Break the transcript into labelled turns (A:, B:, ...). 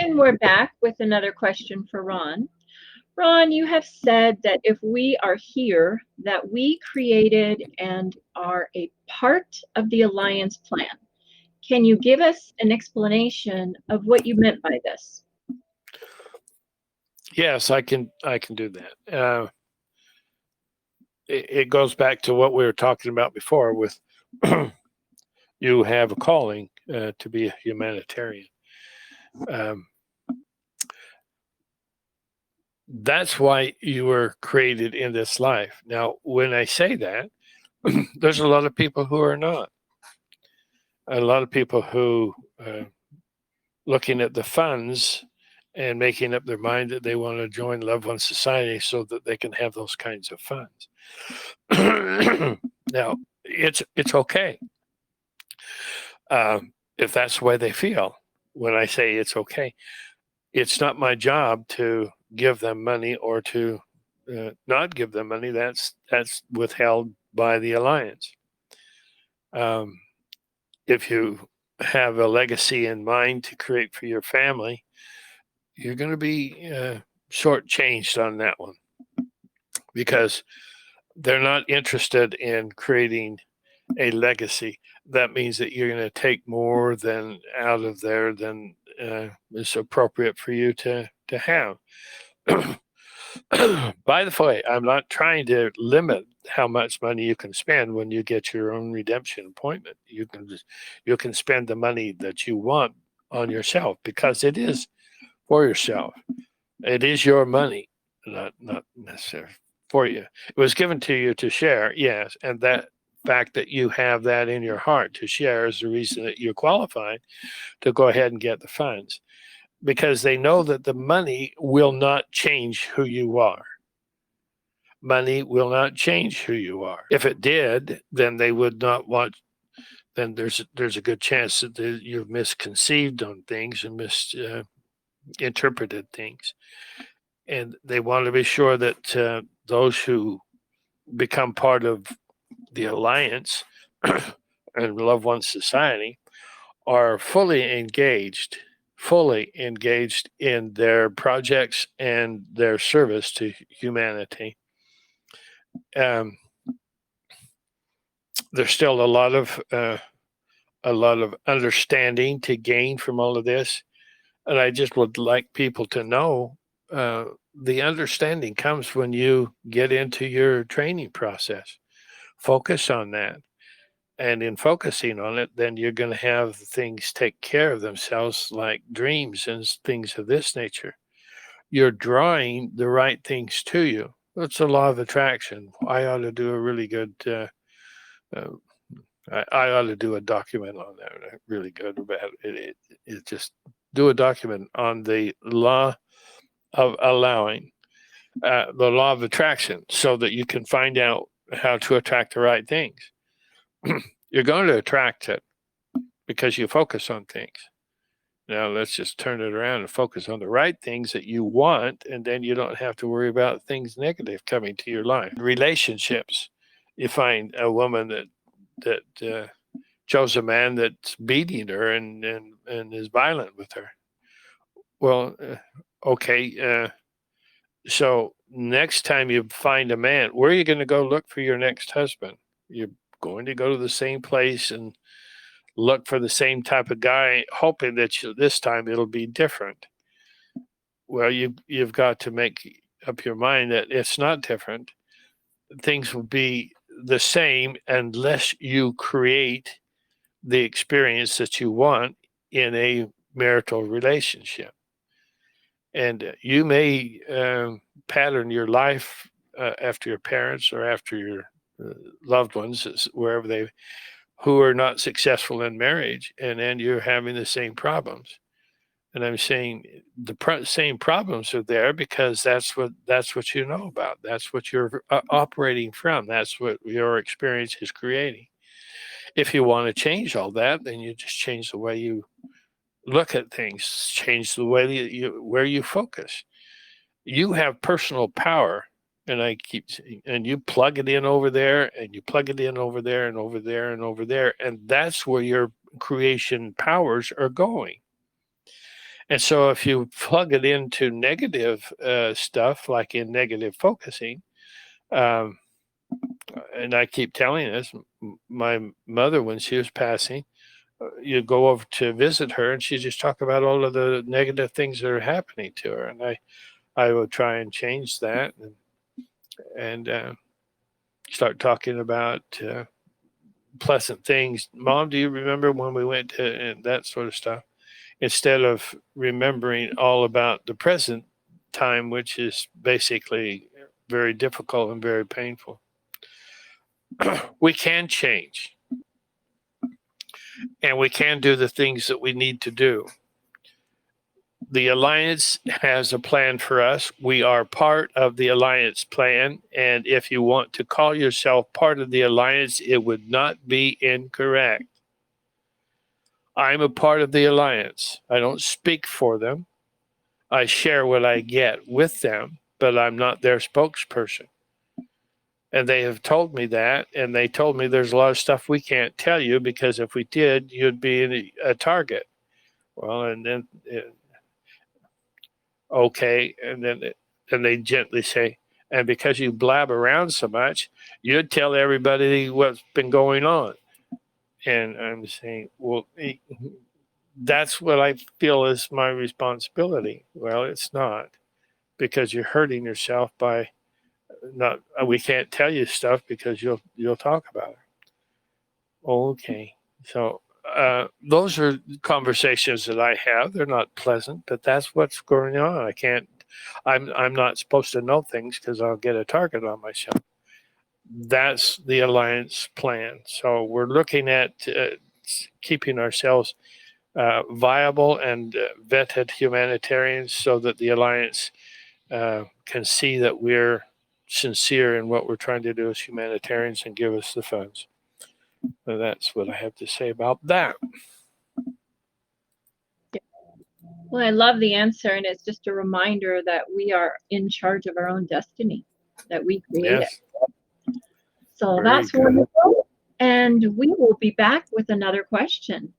A: And we're back with another question for Ron. Ron, you have said that if we are here, that we created and are a part of the Alliance plan. Can you give us an explanation of what you meant by this?
B: Yes, I can. I can do that. It goes back to what we were talking about before. With you have a calling to be a humanitarian. Um, that's why you were created in this life. Now, when I say that, there's a lot of people who are not. A lot of people who looking at the funds and making up their mind that they want to join Loved One Society so that they can have those kinds of funds. Now, it's okay if that's the way they feel. When I say it's okay, it's not my job to give them money or to not give them money. That's withheld by the Alliance. Um, if you have a legacy in mind to create for your family, you're going to be shortchanged on that one because they're not interested in creating a legacy. That means that you're going to take more than out of there than is appropriate for you to have. By the way, I'm not trying to limit how much money you can spend when you get your own redemption appointment. You can spend the money that you want on yourself because it is for yourself. It is your money, not necessarily for you. It was given to you to share, yes, and that fact that you have that in your heart to share is the reason that you're qualified to go ahead and get the funds because they know that the money will not change who you are. Money will not change who you are. If it did, then they would not want. Then there's a good chance that you've misconceived on things and misinterpreted things, and they want to be sure that those who become part of the Alliance and Loved One Society are fully engaged in their projects and their service to humanity. Um, there's still a lot of understanding to gain from all of this, and I just would like people to know the understanding comes when you get into your training process. Focus on that. And in focusing on it, then you're going to have things take care of themselves, like dreams and things of this nature. You're drawing the right things to you. That's a law of attraction. I ought to do a really good. Uh, I ought to do a document on that. Really good about it. Just do a document on the law of allowing, the law of attraction, so that you can find out how to attract the right things. You're going to attract it because you focus on things. Now let's just turn it around and focus on the right things that you want, and then you don't have to worry about things negative coming to your life. Relationships, you find a woman that chose a man that's beating her and is violent with her. Well, okay. So next time you find a man, where are you going to go look for your next husband? You're going to go to the same place and look for the same type of guy, hoping that this time it'll be different. Well, you've got to make up your mind that it's not different. Things will be the same unless you create the experience that you want in a marital relationship. And you may pattern your life after your parents or after your loved ones, wherever they who are not successful in marriage, and then you're having the same problems. And I'm saying the same problems are there because that's what you know about. That's what you're operating from. That's what your experience is creating. If you want to change all that, then you just change the way you look at things, change the way that you where you focus. You have personal power, and I keep saying, and you plug it in over there, and you plug it in over there, and over there, and over there, and that's where your creation powers are going. And so if you plug it into negative stuff, like in negative focusing, um, and I keep telling this, my mother, when she was passing, you go over to visit her and she just talk about all of the negative things that are happening to her. And I will try and change that and start talking about pleasant things. Mom, do you remember when we went to and that sort of stuff? Instead of remembering all about the present time, which is basically very difficult and very painful. We can change and we can do the things that we need to do. The Alliance has a plan for us. We are part of the Alliance plan. And if you want to call yourself part of the Alliance, it would not be incorrect. I'm a part of the Alliance. I don't speak for them. I share what I get with them, but I'm not their spokesperson. And they have told me that, and they told me there's a lot of stuff we can't tell you because if we did, you'd be a target. Well, and then, okay, and then they gently say, and because you blab around so much, you'd tell everybody what's been going on. And I'm saying, well, that's what I feel is my responsibility. Well, it's not, because you're hurting yourself by not. We can't tell you stuff because you'll talk about it. Okay, so those are conversations that I have. They're not pleasant, but that's what's going on. I can't. I'm not supposed to know things because I'll get a target on myself. That's the Alliance plan. So we're looking at keeping ourselves viable and vetted humanitarians so that the Alliance can see that we're sincere in what we're trying to do as humanitarians and give us the funds. So that's what I have to say about that.
A: Well, I love the answer, and it's just a reminder that we are in charge of our own destiny, that we create
B: Yes.
A: it. So
B: Very
A: that's
B: good.
A: wonderful. And we will be back with another question.